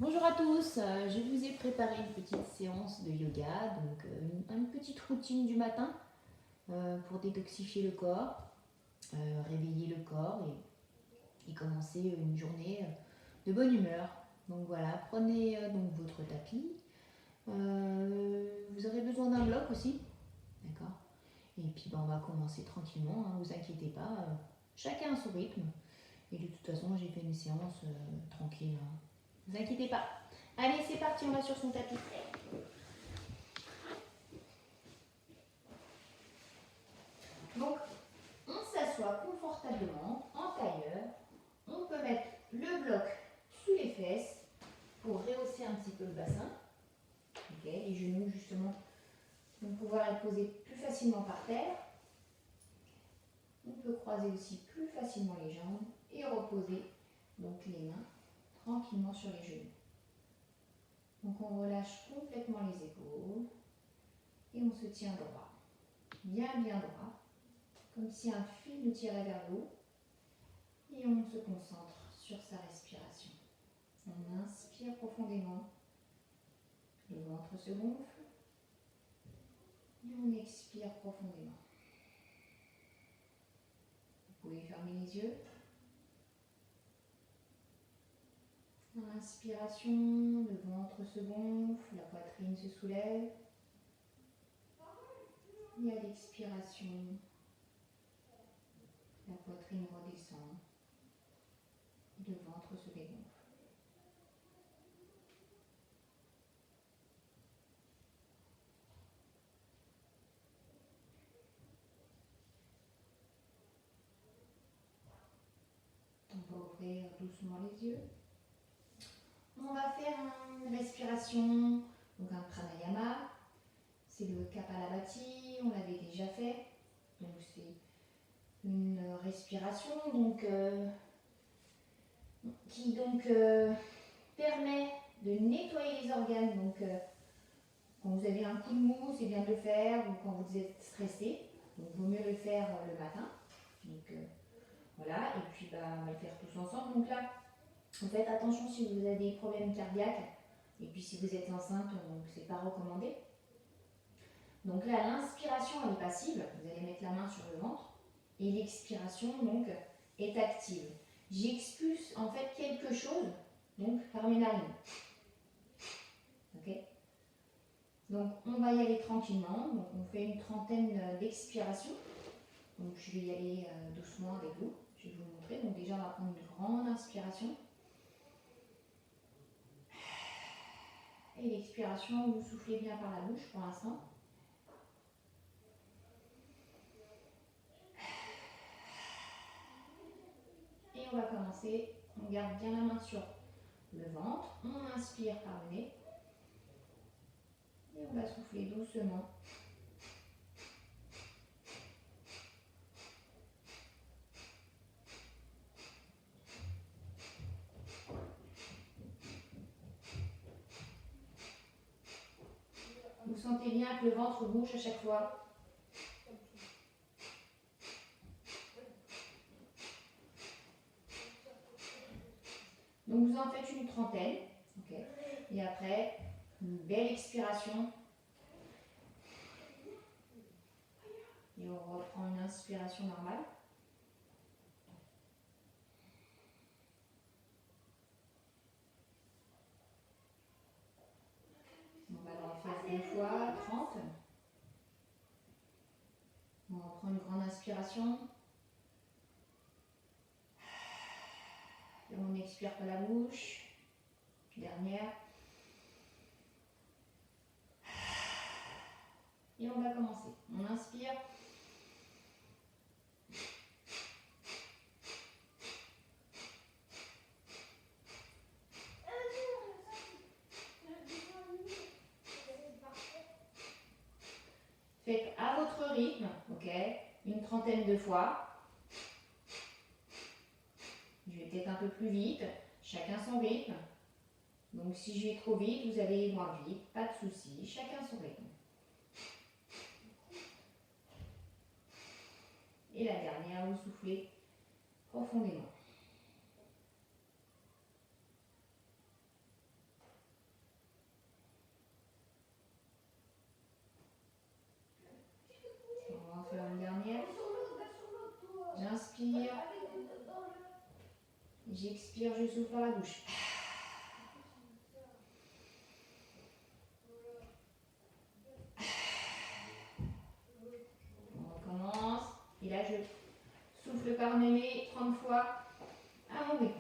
Bonjour à tous, je vous ai préparé une petite séance de yoga, donc une petite routine du matin pour détoxifier le corps, réveiller le corps et commencer une journée de bonne humeur. Donc voilà, prenez donc votre tapis. Vous aurez besoin d'un bloc aussi, d'accord. Et puis on va commencer tranquillement, hein, vous inquiétez pas, chacun à son rythme. Et de toute façon, j'ai fait une séance tranquille, hein. Vous inquiétez pas. Allez, c'est parti, on va sur son tapis. Donc, on s'assoit confortablement en tailleur. On peut mettre le bloc sous les fesses pour rehausser un petit peu le bassin. Okay, les genoux, justement, vont pouvoir être posés plus facilement par terre. On peut croiser aussi plus facilement les jambes et reposer donc les mains tranquillement sur les genoux. Donc on relâche complètement les épaules et on se tient droit, bien droit, comme si un fil nous tirait vers le haut. Et on se concentre sur sa respiration. On inspire profondément, le ventre se gonfle et on expire profondément. Vous pouvez fermer les yeux. À l'inspiration, le ventre se gonfle, la poitrine se soulève. Et à l'expiration, la poitrine redescend, le ventre se dégonfle. On va ouvrir doucement les yeux. On va faire une respiration, donc un pranayama. C'est le Kapalabhati, on l'avait déjà fait. Donc c'est une respiration qui permet de nettoyer les organes. Donc quand vous avez un coup de mou, c'est bien de le faire, ou quand vous êtes stressé. Donc il vaut mieux le faire le matin. Donc voilà, et puis on va le faire tous ensemble. Donc là, faites attention si vous avez des problèmes cardiaques, et puis si vous êtes enceinte, donc c'est pas recommandé. Donc là, l'inspiration elle est passive, vous allez mettre la main sur le ventre, et l'expiration donc est active. J'expulse en fait quelque chose donc par mes narines. Ok. Donc on va y aller tranquillement, donc on fait une trentaine d'expirations. Donc je vais y aller doucement avec vous, je vais vous montrer. Donc déjà on va prendre une grande inspiration. Et l'expiration, vous soufflez bien par la bouche pour l'instant. Et on va commencer, on garde bien la main sur le ventre, on inspire par le nez. Et on va souffler doucement. Vous sentez bien que le ventre bouge à chaque fois. Donc vous en faites une trentaine. Okay. Et après, une belle expiration. Et on reprend une inspiration normale. On va en faire 2 fois, 30. On reprend une grande inspiration. Et on expire par la bouche. Dernière. Et on va commencer. On inspire. Faites à votre rythme, ok, une trentaine de fois. Je vais peut-être un peu plus vite, chacun son rythme. Donc si je vais trop vite, vous allez moins vite, pas de souci, chacun son rythme. Et la dernière, vous soufflez profondément. J'expire, je souffle par la bouche. On recommence. Et là, je souffle par le nez 30 fois à mon rythme.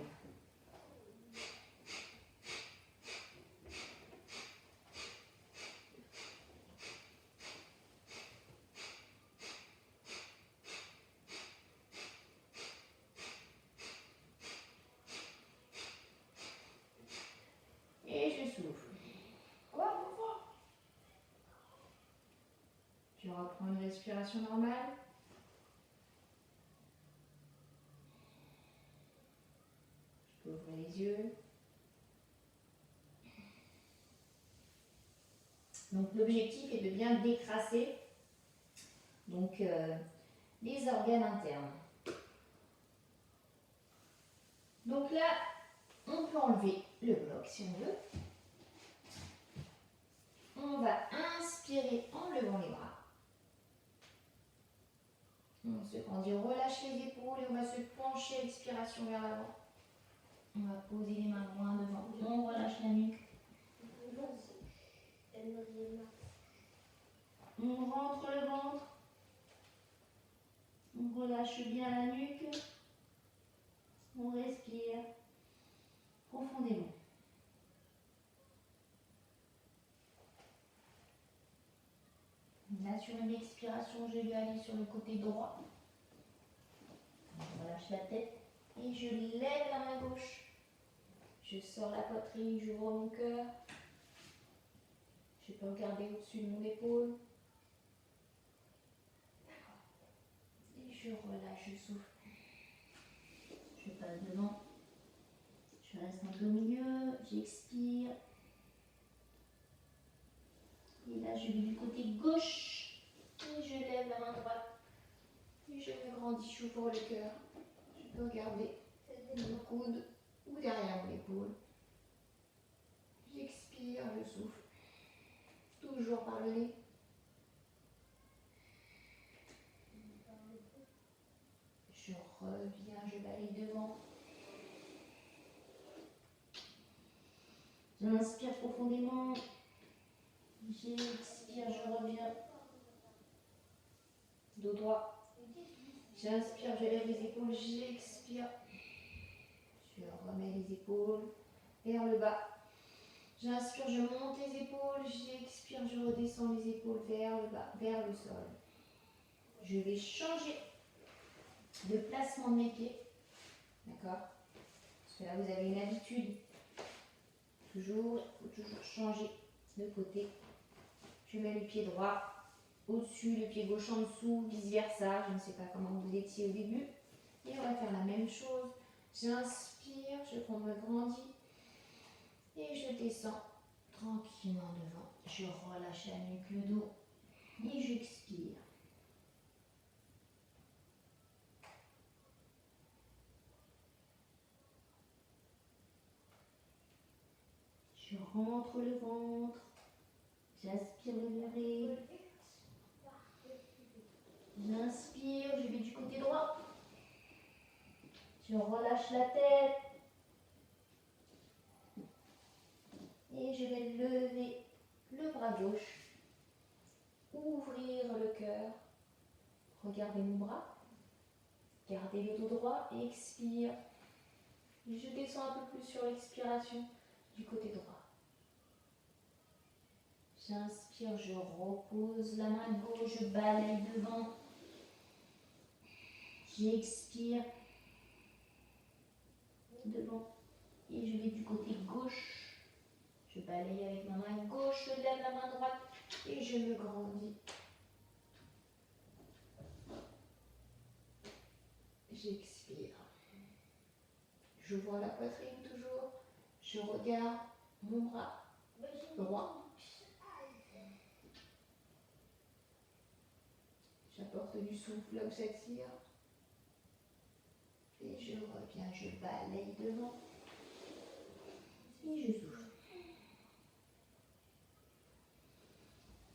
Et je souffle. Je reprends une respiration normale. Je peux ouvrir les yeux. Donc l'objectif est de bien décrasser les organes internes. Donc là, on peut enlever le bloc si on veut. On va inspirer en levant les bras. On se grandit, on relâche les épaules et on va se pencher, expiration vers l'avant. On va poser les mains loin devant, on relâche la nuque. On rentre le ventre. On relâche bien la nuque. On respire profondément. Là, sur une expiration, je vais aller sur le côté droit. Je relâche la tête et je lève la main gauche. Je sors la poitrine, j'ouvre mon cœur. Je peux regarder au-dessus de mon épaule. Et je relâche, je souffle. Je passe devant. Je reste un peu au milieu. J'expire. Et là, je vais du côté gauche. Et je lève la main droite. Et je me grandis, j'ouvre le cœur. Je peux regarder mon coude ou derrière mon épaule. J'expire, je souffle. Toujours par le nez. Je reviens, je balaye devant. J'inspire profondément. J'expire, je reviens. Dos droit. J'inspire, je lève les épaules. J'expire. Je remets les épaules vers le bas. J'inspire, je monte les épaules. J'expire, je redescends les épaules vers le bas, vers le sol. Je vais changer de placement de mes pieds. D'accord? Parce que là, vous avez une habitude. Il faut toujours changer de côté. Je mets le pied droit au-dessus, le pied gauche en dessous, vice-versa. Je ne sais pas comment vous étiez au début. Et on va faire la même chose. J'inspire, je me grandis. Et je descends tranquillement devant. Je relâche la nuque, le dos. Et j'expire. Je rentre le ventre. J'aspire le verre. J'inspire, je vais du côté droit. Je relâche la tête. Et je vais lever le bras gauche. Ouvrir le cœur. Regardez mon bras. Gardez le dos droit et expire. Et je descends un peu plus sur l'expiration du côté droit. J'inspire, je repose la main gauche, je balaye devant. J'expire devant et je vais du côté gauche. Je balaye avec ma main gauche, je lève la main droite et je me grandis. J'expire. J'ouvre la poitrine toujours. Je regarde mon bras droit. J'apporte du souffle là où ça tire. Et je reviens, je balaye devant. Et je souffle.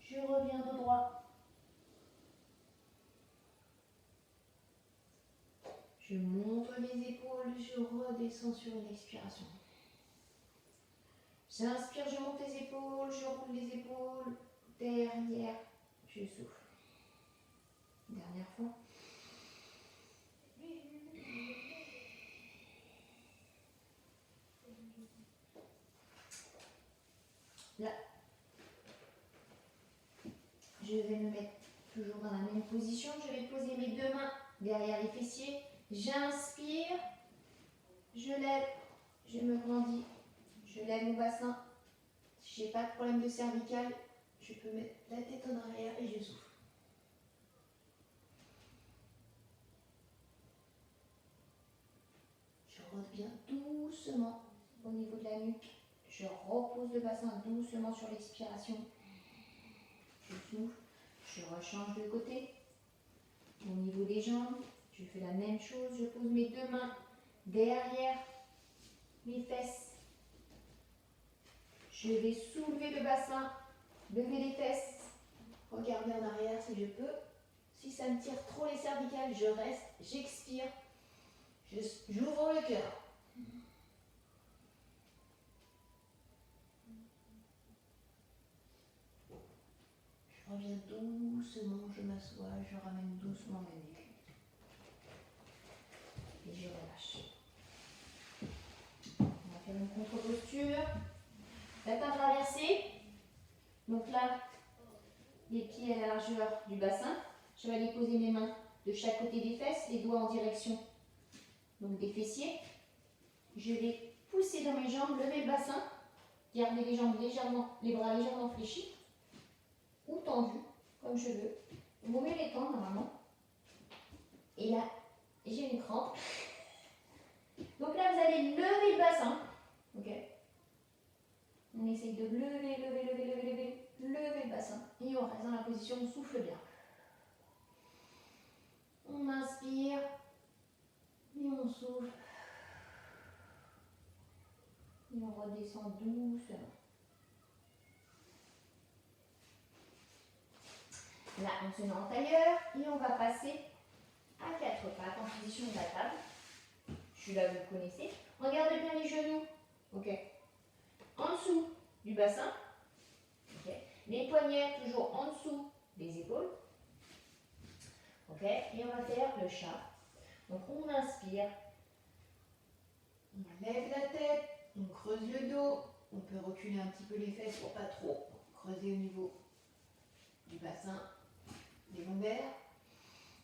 Je reviens de droit. Je monte mes épaules, je redescends sur une expiration. J'inspire, je monte les épaules, je roule les épaules. Derrière, je souffle. Dernière fois. Là, je vais me mettre toujours dans la même position. Je vais poser mes deux mains derrière les fessiers. J'inspire, je lève, je me grandis, je lève mon bassin. Si je n'ai pas de problème de cervicale, je peux mettre la tête en arrière et je souffle. Je reviens doucement au niveau de la nuque. Je repose le bassin doucement sur l'expiration. Je souffle, je rechange de côté. Au niveau des jambes, je fais la même chose. Je pose mes deux mains derrière mes fesses. Je vais soulever le bassin, lever les fesses, regarder en arrière si je peux. Si ça me tire trop les cervicales, je reste, j'expire, j'ouvre le cœur. Je reviens doucement, je m'assois, je ramène doucement ma nuque. Et je relâche. On va faire une contre-posture. La table inversée. Donc là, les pieds à la largeur du bassin. Je vais aller poser mes mains de chaque côté des fesses, les doigts en direction donc des fessiers. Je vais pousser dans mes jambes, lever le bassin, garder les jambes légèrement, les bras légèrement fléchis ou tendus, comme je veux. Il vaut mieux les tendre normalement. Et là, j'ai une crampe. Donc là, vous allez lever le bassin. Ok. On essaye de lever le bassin. Et on reste dans la position, on souffle bien. On inspire. Et on souffle. Et on redescend doucement. Là, on se met en tailleur et on va passer à quatre pattes en position de la table. Je suis là, vous le connaissez. Regardez bien les genoux. Ok. En dessous du bassin. Ok. Les poignets toujours en dessous des épaules. Ok. Et on va faire le chat. Donc on inspire. On lève la tête. On creuse le dos. On peut reculer un petit peu les fesses pour pas trop creuser au niveau du bassin, des lombaires.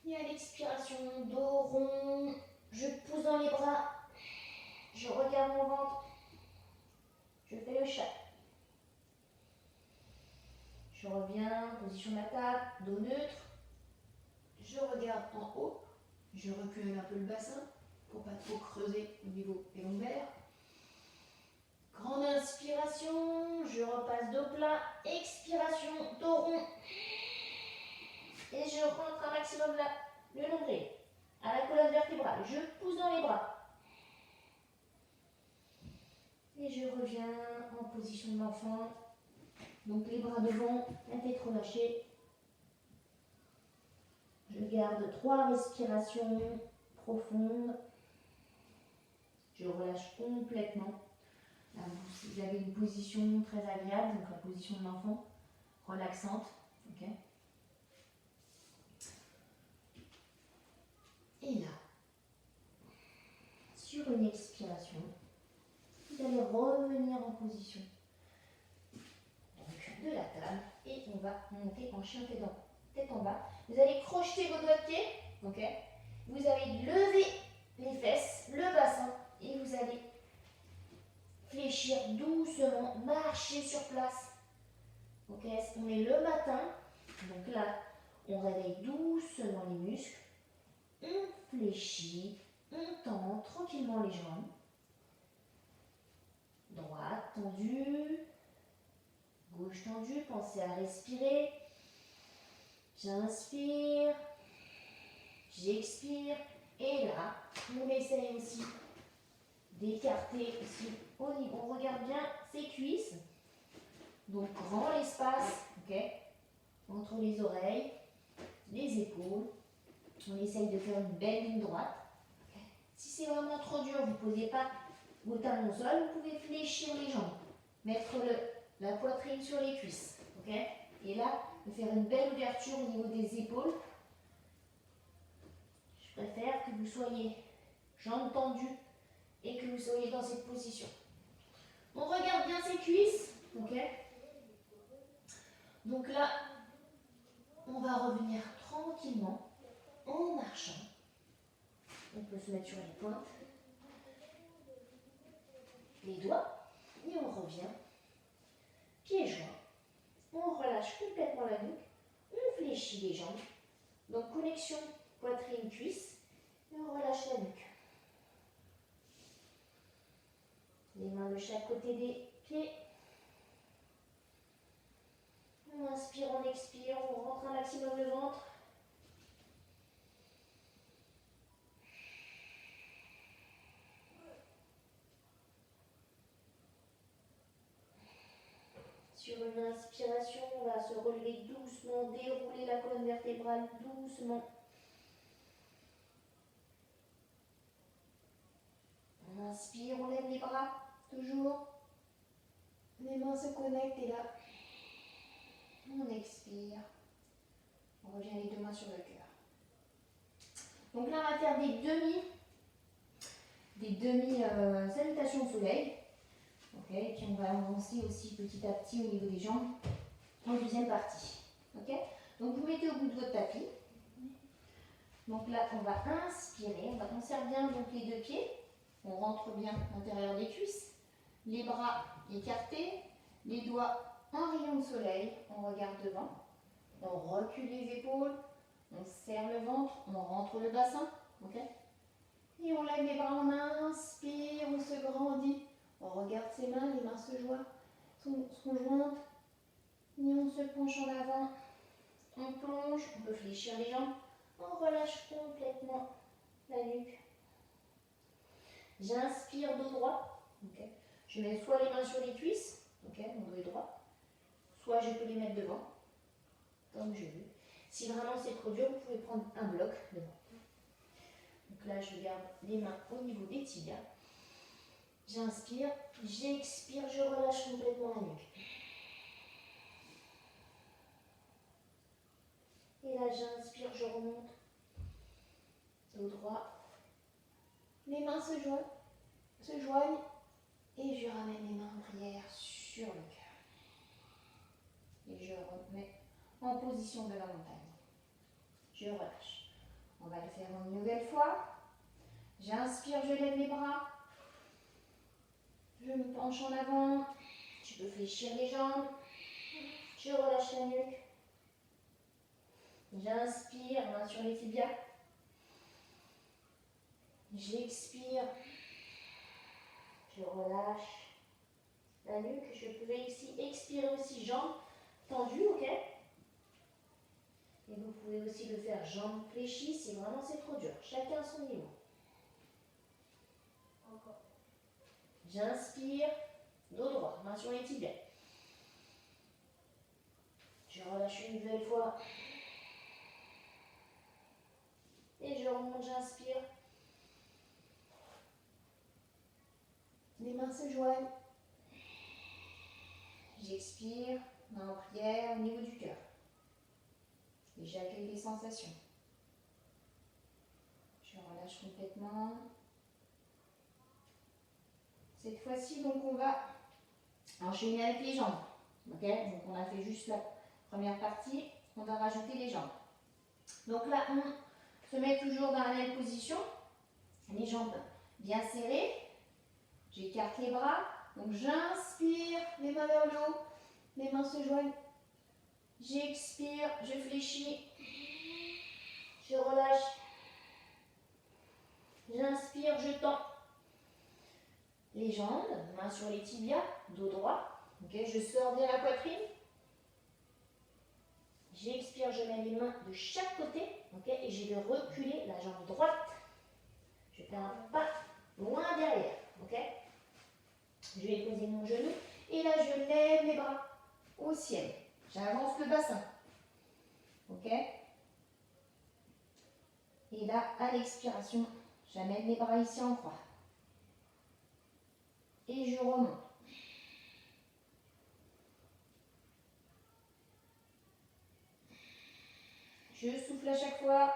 Et à l'expiration, dos rond, je pousse dans les bras, je regarde mon ventre, je fais le chat. Je reviens, position de la table, dos neutre, je regarde en haut, je recule un peu le bassin pour pas trop creuser au niveau des lombaires. Grande inspiration, je repasse dos plat, expiration, dos rond. Et je rentre un maximum là, le nombril, à la colonne vertébrale. Je pousse dans les bras. Et je reviens en position de l'enfant. Donc les bras devant, la tête relâchée. Je garde 3 respirations profondes. Je relâche complètement. Là, vous avez une position très agréable, donc la position de l'enfant, relaxante. Okay. Et là, sur une expiration, vous allez revenir en position donc, de la table et on va monter en chien tête en bas. Vous allez crocheter vos doigts de pied, ok. Vous allez lever les fesses, le bassin et vous allez fléchir doucement, marcher sur place. Ok, on est le matin, donc là, on réveille doucement les muscles. On fléchit, on tend tranquillement les jambes. Droite tendue, gauche tendue, pensez à respirer. J'inspire, j'expire. Et là, on essaye aussi d'écarter ici au niveau. On regarde bien ses cuisses. Donc grand l'espace, ok, entre les oreilles, les épaules. On essaye de faire une belle ligne droite. Okay. Si c'est vraiment trop dur, vous ne posez pas vos talons au sol, vous pouvez fléchir les jambes, mettre la poitrine sur les cuisses. Ok? Et là, faire une belle ouverture au niveau des épaules. Je préfère que vous soyez jambes tendues et que vous soyez dans cette position. On regarde bien ses cuisses. Ok? Donc là, on va revenir tranquillement en marchant. On peut se mettre sur les pointes, les doigts, et on revient. Pieds joints. On relâche complètement la nuque. On fléchit les jambes. Donc connexion poitrine-cuisse. Et on relâche la nuque. Les mains de chaque côté des pieds. On inspire, on expire, on rentre un maximum le ventre. Sur une inspiration, on va se relever doucement, dérouler la colonne vertébrale doucement. On inspire, on lève les bras, toujours. Les mains se connectent et là, on expire. On revient les deux mains sur le cœur. Donc là, on va faire des demi salutations au soleil. Ok, et puis on va avancer aussi petit à petit au niveau des jambes en deuxième partie. Ok, donc vous mettez au bout de votre tapis. Donc là, on va inspirer, on va conserver bien donc les deux pieds. On rentre bien à l'intérieur des cuisses. Les bras écartés, les doigts en rayon de soleil, on regarde devant. On recule les épaules, on serre le ventre, on rentre le bassin. Ok, et on lève les bras, on inspire, on se grandit. On regarde ses mains, les mains se joignent, et on se penche en avant. On plonge, on peut fléchir les jambes. On relâche complètement la nuque. J'inspire dos droit. Okay. Je mets soit les mains sur les cuisses, okay, mon dos est droit, soit je peux les mettre devant, comme je veux. Si vraiment c'est trop dur, vous pouvez prendre un bloc devant. Donc là, je garde les mains au niveau des tibias. J'inspire, j'expire, je relâche complètement la nuque. Et là, j'inspire, je remonte. Dos droit. Les mains se joignent. Et je ramène les mains en prière sur le cœur. Et je remets en position de la montagne. Je relâche. On va le faire une nouvelle fois. J'inspire, je lève les bras. Je me penche en avant. Tu peux fléchir les jambes. Je relâche la nuque. J'inspire, main sur les tibias. J'expire. Je relâche la nuque. Je peux ici expirer aussi, jambes tendues, ok? Et vous pouvez aussi le faire jambes fléchies si vraiment c'est trop dur. Chacun à son niveau. Encore. J'inspire, dos droit, main sur les tibias. Je relâche une nouvelle fois. Et je remonte, j'inspire. Les mains se joignent. J'expire, main en prière au niveau du cœur. Et j'accueille les sensations. Je relâche complètement. Cette fois-ci, donc on va enchaîner avec les jambes. Okay, donc on a fait juste la première partie. On va rajouter les jambes. Donc là, on se met toujours dans la même position. Les jambes bien serrées. J'écarte les bras. Donc j'inspire, les mains vers le haut. Les mains se joignent. J'expire, je fléchis. Je relâche. J'inspire, je tends. Les jambes, mains sur les tibias, dos droit. Okay, je sors bien la poitrine. J'expire, je mets les mains de chaque côté. Okay, et je vais reculer la jambe droite. Je fais un pas loin derrière. Okay. Je vais poser mon genou. Et là, je lève les bras au ciel. J'avance le bassin. Ok. Et là, à l'expiration, J'amène les bras ici en croix. Et je remonte. Je souffle à chaque fois.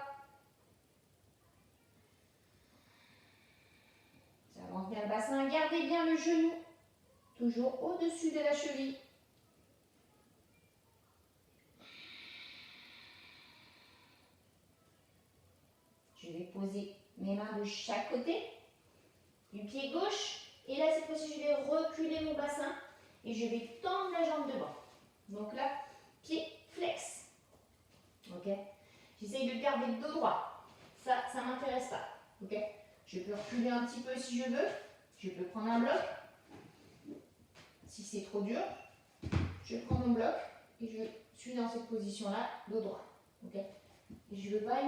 J'avance bien le bassin. Gardez bien le genou. Toujours au-dessus de la cheville. Je vais poser mes mains de chaque côté. Du pied gauche. Et là, cette fois-ci, je vais reculer mon bassin. Et je vais tendre la jambe devant. Donc là, pied flex. Ok. J'essaye de garder le dos droit. Ça ne m'intéresse pas. Ok. Je peux reculer un petit peu si je veux. Je peux prendre un bloc. Si c'est trop dur, je prends mon bloc et je suis dans cette position-là, dos droit. Ok. Et je veux pas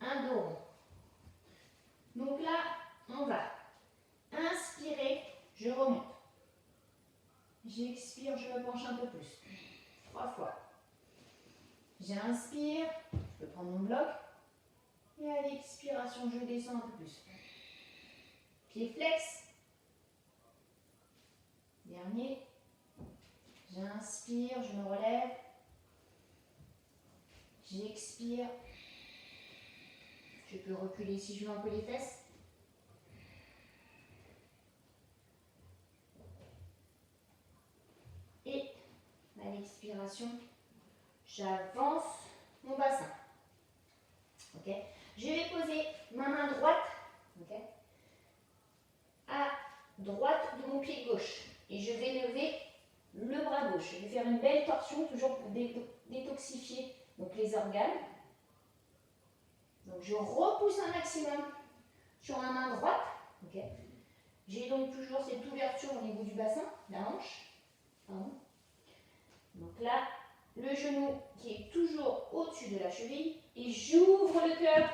un dos rond. Donc là, on va inspirer, je remonte. J'expire, je me penche un peu plus. 3 fois. J'inspire, je peux prendre mon bloc. Et à l'expiration, je descends un peu plus. Pied flex. Dernier. J'inspire, je me relève. J'expire. Je peux reculer si je veux un peu les fesses. Et à l'expiration, j'avance mon bassin. Ok. Je vais poser ma main droite, ok, à droite de mon pied gauche. Et je vais lever le bras gauche. Je vais faire une belle torsion, toujours pour détoxifier donc les organes. Donc je repousse un maximum sur ma main droite. Okay. J'ai donc toujours cette ouverture au niveau du bassin, la hanche. Pardon. Donc là, le genou qui est toujours au-dessus de la cheville. Et j'ouvre le cœur.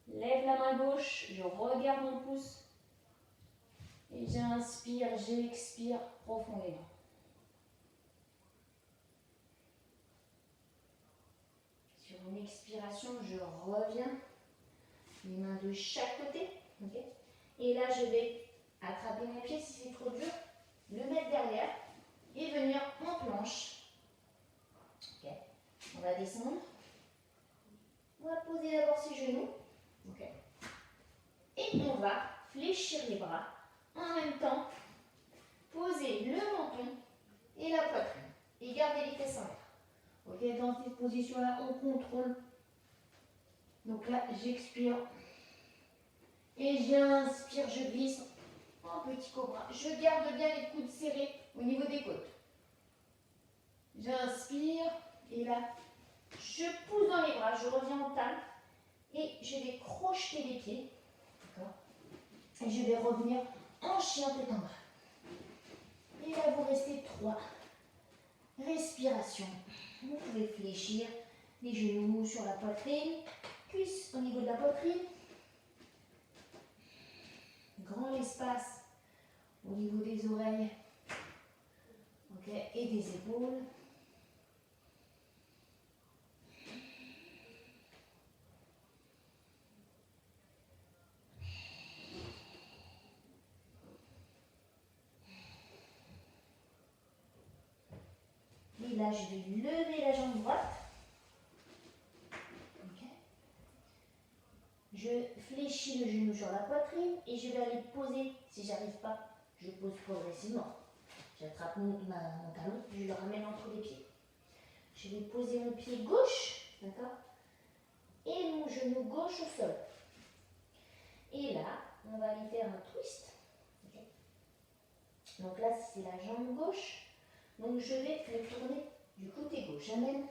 Lève la main gauche, je regarde mon pouce. Et j'inspire, j'expire profondément. Sur une expiration, je reviens. Les mains de chaque côté. Okay. Et là, je vais attraper mon pied si c'est trop dur, le mettre derrière et venir en planche. Okay. On va descendre. On va poser d'abord ses genoux. Okay. Et on va fléchir les bras. En même temps, poser le menton et la poitrine. Et garder les fesses en l'air. Okay. Dans cette position-là, on contrôle. Donc là, j'expire. Et j'inspire, je glisse en petit cobra. Je garde bien les coudes serrés au niveau des côtes. J'inspire. Et là, je pousse dans les bras. Je reviens en table. Et je vais crocheter les pieds. D'accord. Et je vais revenir en chien tête en bas. Et là, vous restez 3 respirations. Vous pouvez fléchir les genoux sur la poitrine, cuisses au niveau de la poitrine. Grand espace au niveau des oreilles, okay, et des épaules. Et là, je vais lever la jambe droite. Okay. Je fléchis le genou sur la poitrine et je vais aller poser. Si j'arrive pas, je pose progressivement. J'attrape mon talon, je le ramène entre les pieds. Je vais poser mon pied gauche, d'accord, et mon genou gauche au sol. Et là, on va aller faire un twist. Okay. Donc là, c'est la jambe gauche. Donc je vais le tourner du côté gauche. J'amène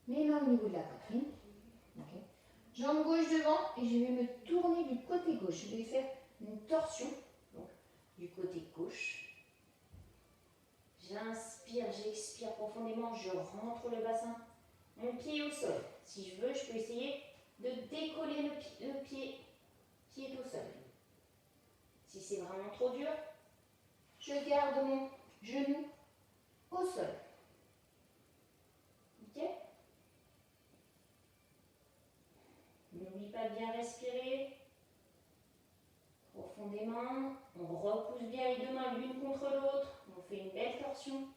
mes mains au niveau de la poitrine. Okay. Jambe gauche devant et je vais me tourner du côté gauche. Je vais faire une torsion donc, du côté gauche. J'inspire, j'expire profondément, je rentre le bassin, mon pied au sol. Si je veux, je peux essayer de décoller le pied qui est au sol. Si c'est vraiment trop dur, je garde mon genou au sol. Ok? N'oublie pas de bien respirer. tension.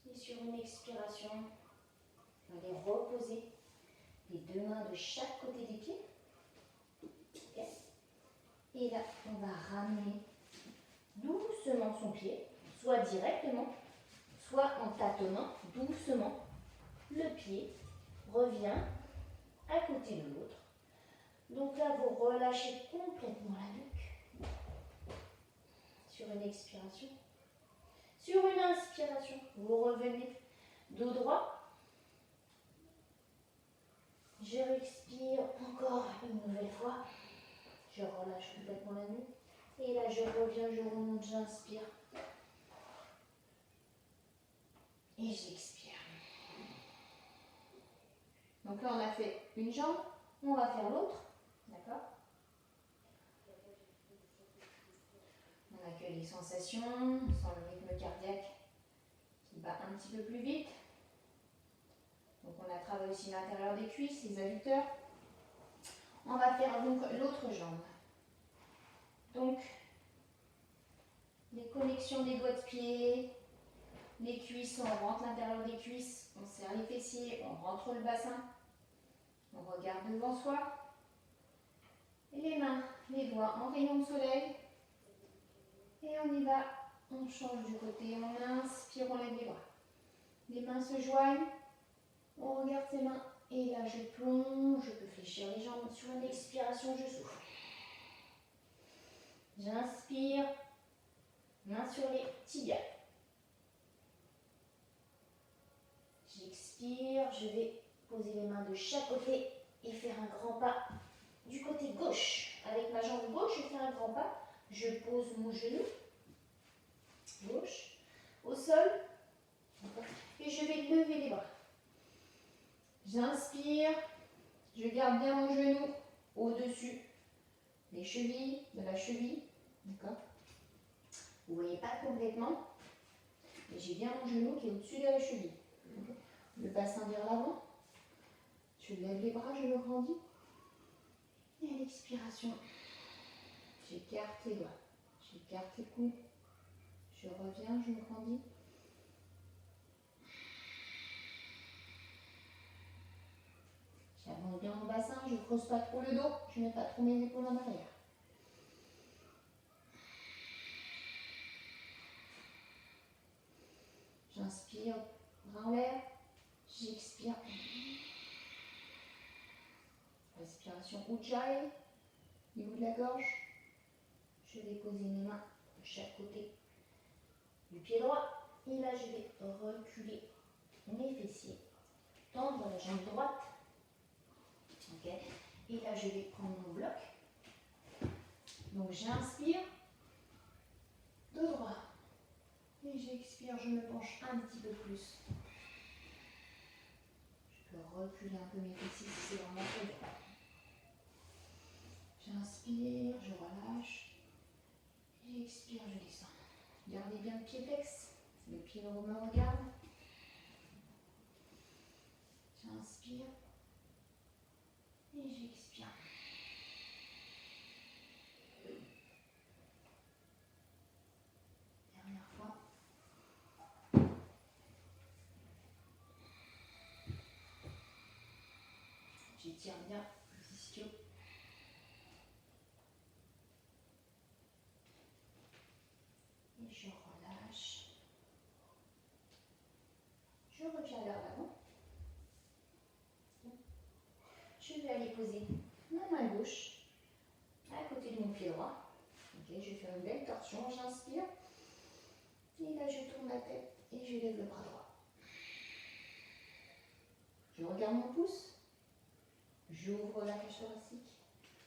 Et sur une expiration, on va les reposer. Les deux mains de chaque côté des pieds. Okay. Et là, on va ramener doucement son pied, soit directement, soit en tâtonnant doucement. Le pied revient à côté de l'autre. Donc là, vous relâchez complètement la nuque. Sur une expiration. Sur une inspiration, vous revenez dos droit. Je respire encore une nouvelle fois. Je relâche complètement la nuque. Et là, je reviens, je remonte, j'inspire. Et j'expire. Donc là, on a fait une jambe. On va faire l'autre. D'accord? On accueille les sensations, on sent le rythme cardiaque qui bat un petit peu plus vite. Donc on a travaillé aussi l'intérieur des cuisses, les adducteurs. On va faire donc l'autre jambe. Donc, les connexions des doigts de pied, les cuisses, on rentre l'intérieur des cuisses, on serre les fessiers, on rentre le bassin, on regarde devant soi. Et les mains, les doigts en rayon de soleil. Et on y va, on change du côté, on inspire, on lève les bras. Les mains se joignent, on regarde ses mains. Et là, je plonge, je peux fléchir les jambes. Sur une expiration, je souffle. J'inspire, main sur les tibias. J'expire, je vais poser les mains de chaque côté et faire un grand pas du côté gauche. Avec ma jambe gauche, je fais un grand pas. Je pose mon genou gauche au sol et je vais lever les bras. J'inspire, je garde bien mon genou au-dessus des chevilles, de la cheville. D'accord? Vous ne voyez pas complètement, mais j'ai bien mon genou qui est au-dessus de la cheville. Okay. Le bassin vers l'avant. Je lève les bras, je me grandis. Et à l'expiration, j'écarte les doigts, j'écarte les coudes. Je reviens, je me grandis. J'avance bien mon bassin, je ne creuse pas trop le dos, je ne mets pas trop mes épaules en arrière. J'inspire, bras en l'air, j'expire. Respiration Ujjayi, niveau de la gorge. Je vais poser mes mains de chaque côté du pied droit. Et là, je vais reculer mes fessiers, tendre la jambe droite. Okay. Et là, je vais prendre mon bloc. Donc, j'inspire, dos droit. Et j'expire, je me penche un petit peu plus. Je peux reculer un peu mes fessiers si c'est vraiment trop dur. J'inspire, je relâche. J'expire, je descends. Gardez bien le pied flex. Le pied me regarde. J'inspire. Et j'expire. Dernière fois. J'étire bien l'ischio. Et je relâche. Je reviens vers l'avant. Je vais aller poser ma main gauche à côté de mon pied droit. Okay, je vais faire une belle torsion, j'inspire. Et là, je tourne la tête et je lève le bras droit. Je regarde mon pouce. J'ouvre la cage thoracique.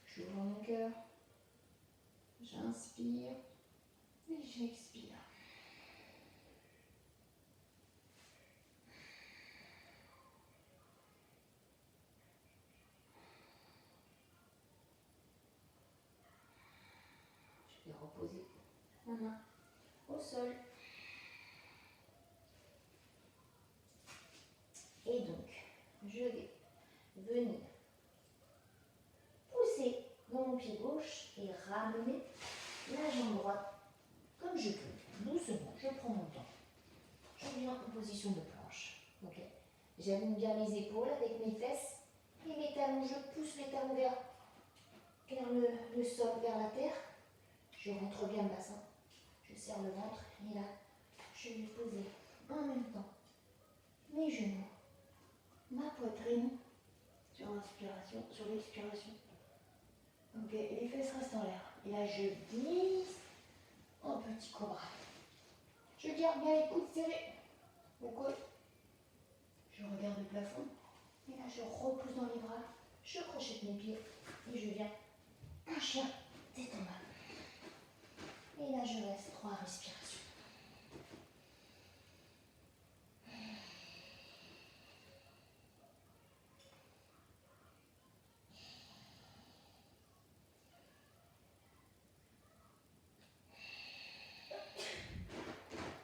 J'ouvre mon cœur. J'inspire et j'expire. Je vais reposer ma main au sol. Et donc, je vais venir pousser dans mon pied gauche et ramener la jambe droite comme je peux. Doucement, je prends mon temps. position de planche. Ok. J'aligne bien mes épaules avec mes fesses et mes talons. Je pousse mes talons vers le sol, vers la terre. Je rentre bien le bassin. Je serre le ventre et là, je vais poser en même temps mes genoux, ma poitrine sur l'inspiration, sur l'expiration. Ok, les fesses restent en l'air. Et là, je glisse en petit cobra. Je garde bien les coudes serrés au col. Je regarde le plafond. Et là, je repousse dans les bras. Je crochette mes pieds. Et je viens un chien tête en bas. Et là, je reste 3 respirations.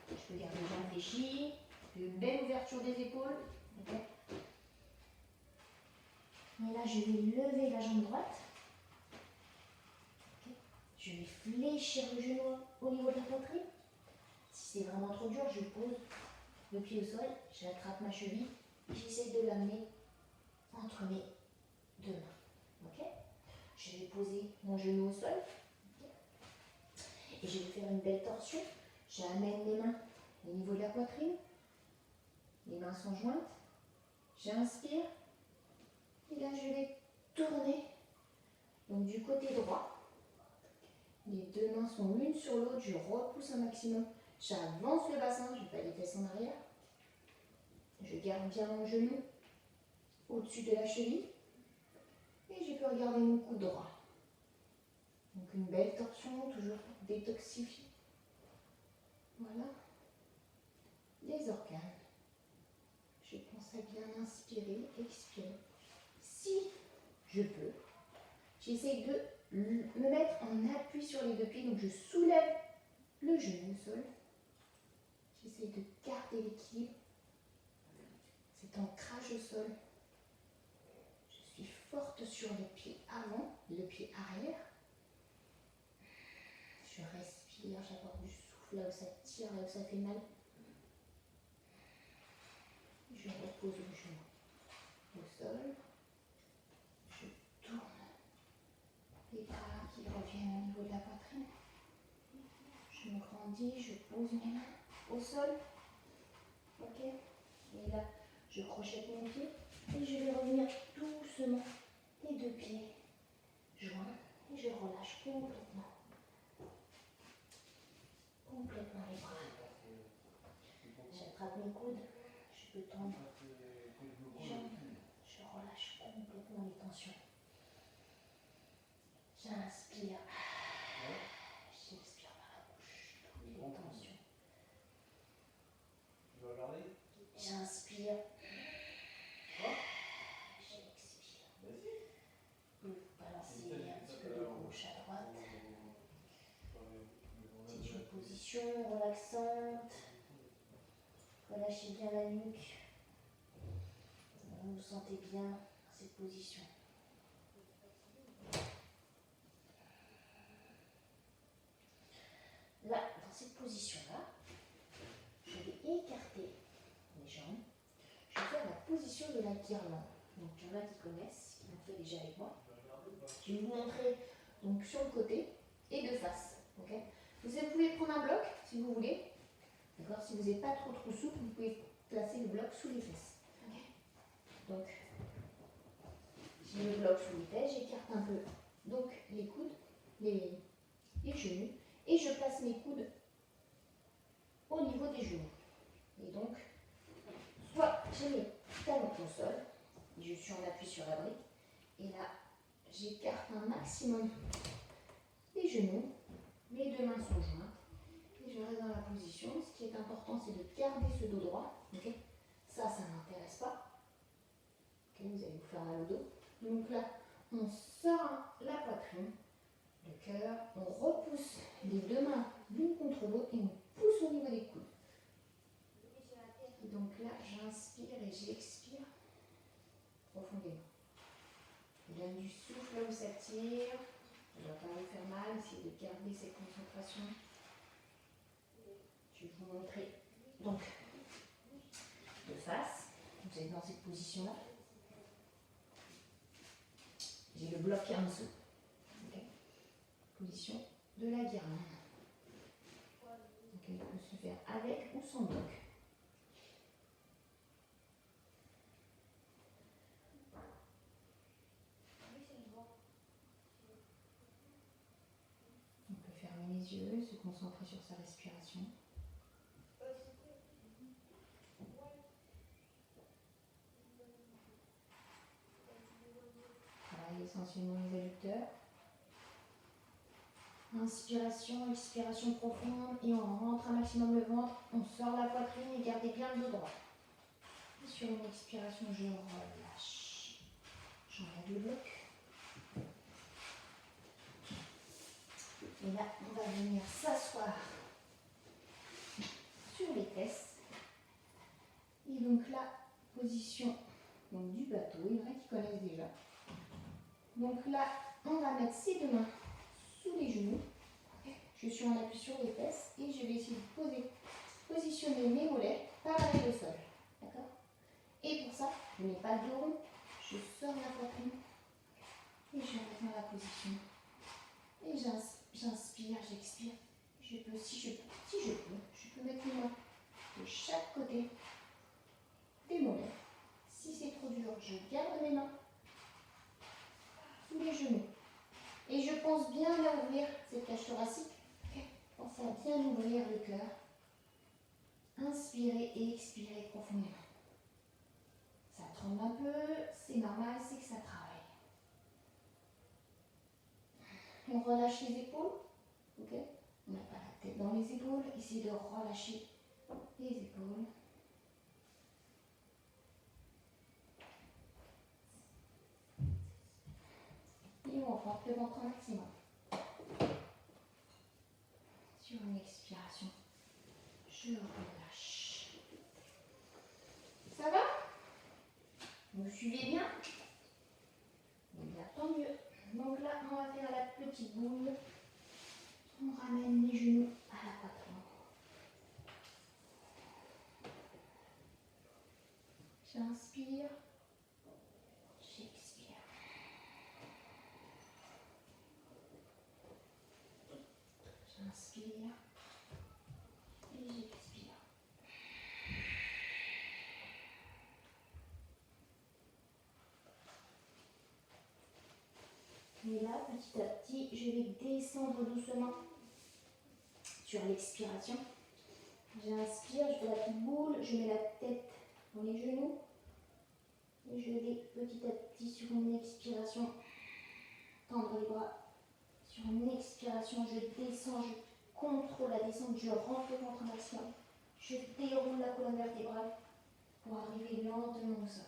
Je peux garder les jambes fléchies. Une belle ouverture des épaules. Okay. Et là, je vais lever la jambe droite. Okay. Je vais fléchir le genou au niveau de la poitrine. Si c'est vraiment trop dur, je pose le pied au sol, j'attrape ma cheville, j'essaie de l'amener entre mes deux mains. Okay. Je vais poser mon genou au sol. Okay. Et je vais faire une belle torsion. J'amène les mains au niveau de la poitrine. Les mains sont jointes. J'inspire. Et là, je vais tourner. Donc du côté droit. Les deux mains sont l'une sur l'autre. Je repousse un maximum. J'avance le bassin. Je ne vais pas les fesses en arrière. Je garde bien mon genou au-dessus de la cheville. Et je peux regarder mon coude droit. Donc une belle torsion, toujours détoxifiée. Voilà. Les organes. Je pense à bien inspirer, expirer. Si je peux, j'essaie de me mettre en appui sur les deux pieds. Donc je soulève le genou au sol. J'essaie de garder l'équilibre. Cet ancrage au sol. Je suis forte sur le pied avant, le pied arrière. Je respire, j'apporte du souffle là où ça tire, là où ça fait mal. Je repose le genou au sol. Je tourne les bras qui reviennent au niveau de la poitrine. Je me grandis, je pose mes mains au sol. Ok. Et là, je crochette mon pied et je vais revenir doucement les deux pieds joints et je relâche complètement les bras. J'attrape mes coudes, je peux tendre les jambes, je relâche complètement les tensions. J'inspire, j'expire par la bouche, toutes les tensions. J'inspire, j'expire. Vous balancez un petit peu de gauche à droite. C'est une position relaxante. Relâchez bien la nuque. Vous vous sentez bien dans cette position. Là, dans cette position-là, je vais écarter les jambes. Je vais faire la position de la guirlande. Donc, il y en a qui connaissent, qui l'ont fait déjà avec moi. Je vais vous montrer donc, sur le côté et de face. Okay. Vous pouvez prendre un bloc si vous voulez. D'accord. Si vous n'êtes pas trop souple, vous pouvez placer le bloc sous les fesses. Okay. Donc, j'ai le bloc sous les fesses, j'écarte un peu donc, les coudes, les genoux, et je place mes coudes au niveau des genoux. Et donc, soit j'ai mes talons au sol, et je suis en appui sur la brique, et là, j'écarte un maximum les genoux, mes deux mains sont jointes, et je reste dans la position. Ce qui est important, c'est de garder ce dos droit. Okay. Ça ne m'intéresse pas. Okay, vous allez vous faire mal au dos. Donc là, on sort la poitrine, le cœur, on repousse les deux mains l'une contre l'autre et on pousse au niveau des coudes. Et donc là, j'inspire et j'expire profondément. Il donne du souffle là où ça tire. Ça ne va pas vous faire mal, essayez de garder cette concentration. Je vais vous montrer. Donc, dans cette position-là. J'ai le bloc qui est en dessous. Okay. Position de la guirlande. Okay. Il peut se faire avec ou sans bloc. On peut fermer les yeux, se concentrer sur sa respiration. Travailler essentiellement les adducteurs. Inspiration, expiration profonde et on rentre un maximum le ventre, on sort la poitrine et gardez bien le dos droit. Et sur une expiration, je relâche. J'enlève le bloc. Et là, on va venir s'asseoir sur les fesses. Et donc là, position donc, du bateau. Il y en a qui connaissent déjà. Donc là, on va mettre ses deux mains sous les genoux. Je suis en appui sur les fesses et je vais essayer de positionner mes mollets parallèles au sol. D'accord? Et pour ça, je ne mets pas de dos rond. Je sors la poitrine et je reste dans la position. Et j'inspire, j'expire. Si je peux mettre mes mains de chaque côté des mollets. Si c'est trop dur, je garde mes mains sous les genoux. Et je pense bien à ouvrir cette cage thoracique. Pensez à bien ouvrir le cœur. Inspirez et expirez profondément. Ça tremble un peu, c'est normal, c'est que ça travaille. On relâche les épaules. Ok? On n'a pas la tête dans les épaules. Essayez de relâcher les épaules. Et on porte le ventre au maximum. Sur une expiration, je relâche. Ça va? Vous suivez bien? Bien, tant mieux. Donc là, on va faire la petite boule. On ramène les genoux à la poitrine. J'inspire. J'expire. J'inspire. Et j'expire. Et là, petit à petit, je vais descendre doucement sur l'expiration. J'inspire, je fais la petite boule, je mets la tête dans les genoux. Et je vais petit à petit sur une expiration tendre les bras. Sur une expiration, je descends, je contrôle la descente, je rentre le ventre maximum. Je déroule la colonne vertébrale pour arriver lentement au sol.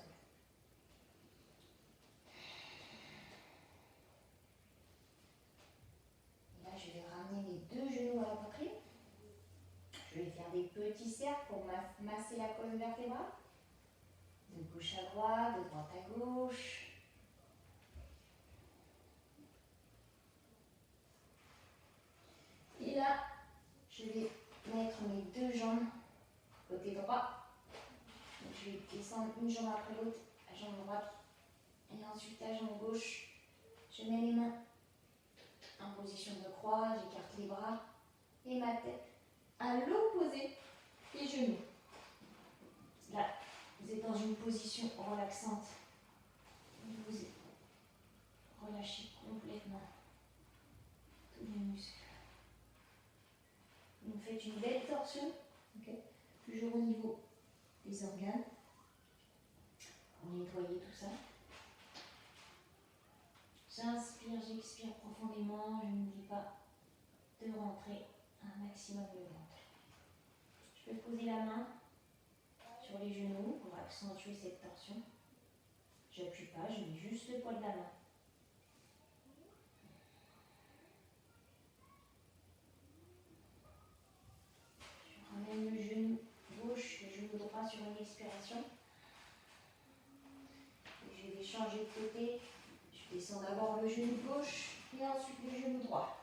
Et là, je vais ramener les deux genoux à la poitrine. Je vais faire des petits cercles pour masser la colonne vertébrale. De gauche à droite, de droite à gauche. Et là, je vais mettre mes deux jambes côté droit. Donc, je vais descendre une jambe après l'autre, la jambe droite et ensuite la jambe gauche. Je mets les mains en position de croix, j'écarte les bras et ma tête à l'opposé des genoux. Là, vous êtes dans une position relaxante. Vous relâchez complètement tous les muscles. Vous faites une belle torsion, okay, toujours au niveau des organes, pour nettoyer tout ça. J'inspire, j'expire profondément, je n'oublie pas de rentrer un maximum le ventre. Je peux poser la main sur les genoux pour accentuer cette torsion. Je n'appuie pas, je mets juste le poids de la main. Je ramène le genou gauche, le genou droit sur une expiration. Et je vais changer de côté. Je descends d'abord le genou gauche et ensuite le genou droit.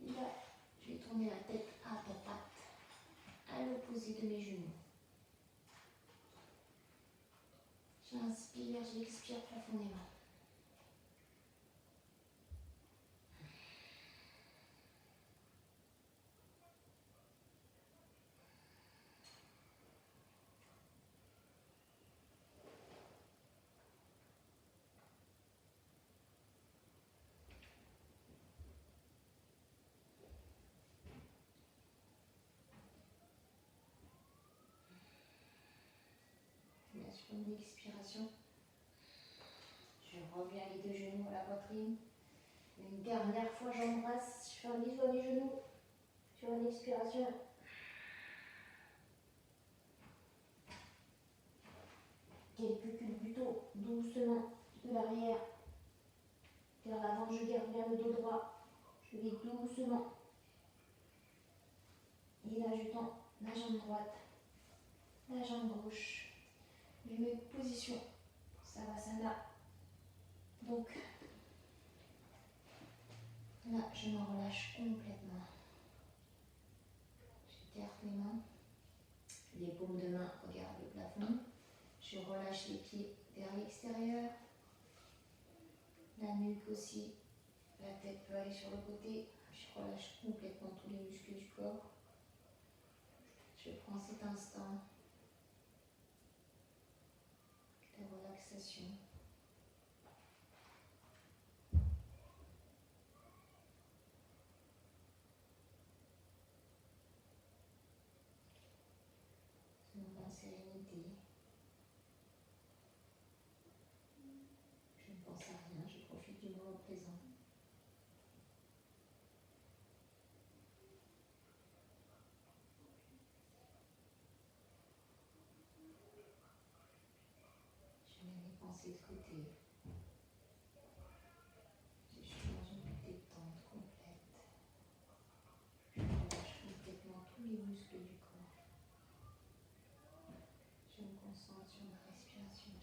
Et là, je vais tourner la tête à droite, à l'opposé de mes genoux. J'inspire, j'expire profondément. Bien sûr, une expiration. Je reviens les deux genoux à la poitrine. Une dernière fois, j'embrasse. Je ferme les doigts mes genoux. Sur une expiration. Quelques culbutons doucement de l'arrière vers l'avant. Je garde bien le dos droit. Je vais doucement. Et là, je tends la jambe droite, la jambe gauche. Je mets position Savasana. Donc, là, je me relâche complètement. J'écarte les mains. Les paumes de main regardent le plafond. Je relâche les pieds vers l'extérieur. La nuque aussi. La tête peut aller sur le côté. Je relâche complètement tous les muscles du corps. Je prends cet instant de relaxation. Ce moment de sérénité. Je ne pense à rien, je profite du moment présent. Je mets mes pensées de côté. Je suis dans une détente complète. Je relâche complètement tous les muscles du corps. Je me concentre sur ma respiration.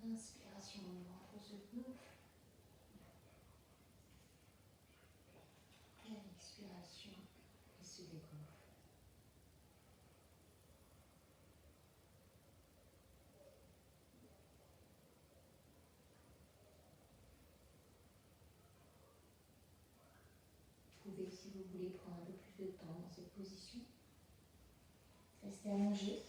Inspiration, on rentre ce souffle. Et l'expiration, il se dégonfle. Vous pouvez, si vous voulez, prendre un peu plus de temps dans cette position. Restez allongé.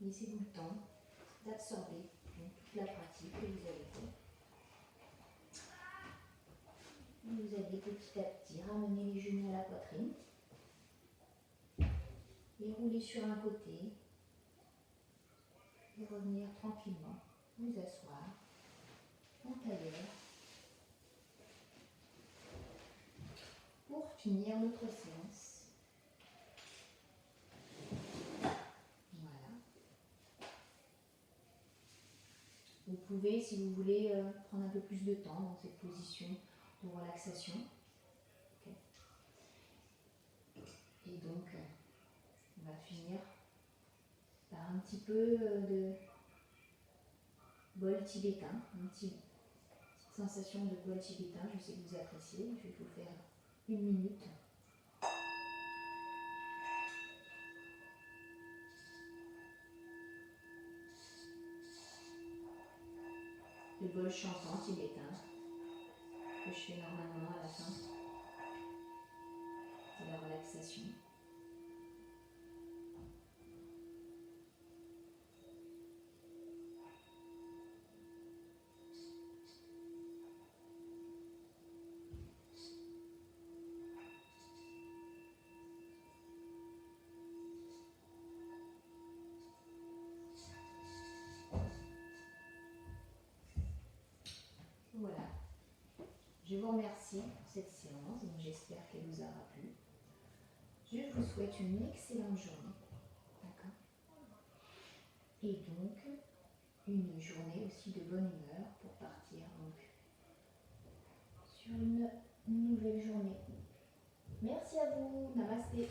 Laissez-vous le temps d'absorber toute la pratique que vous avez faite. Vous allez petit à petit ramener les genoux à la poitrine. Les rouler sur un côté. Et revenir tranquillement. Vous asseoir en tailleur. Pour finir notre séance. Voilà. Vous pouvez, si vous voulez, prendre un peu plus de temps dans cette position de relaxation. Okay. Et donc, on va finir par un petit peu de bol tibétain, une petite sensation de bol tibétain. Je sais que vous appréciez, je vais vous faire 1 minute. Le bol chantant tibétain que je fais normalement à la fin de la relaxation. Voilà. Je vous remercie pour cette séance, donc j'espère qu'elle vous aura plu. Je vous souhaite une excellente journée. D'accord ? Et donc, une journée aussi de bonne humeur pour partir donc sur une nouvelle journée. Merci à vous. Namasté.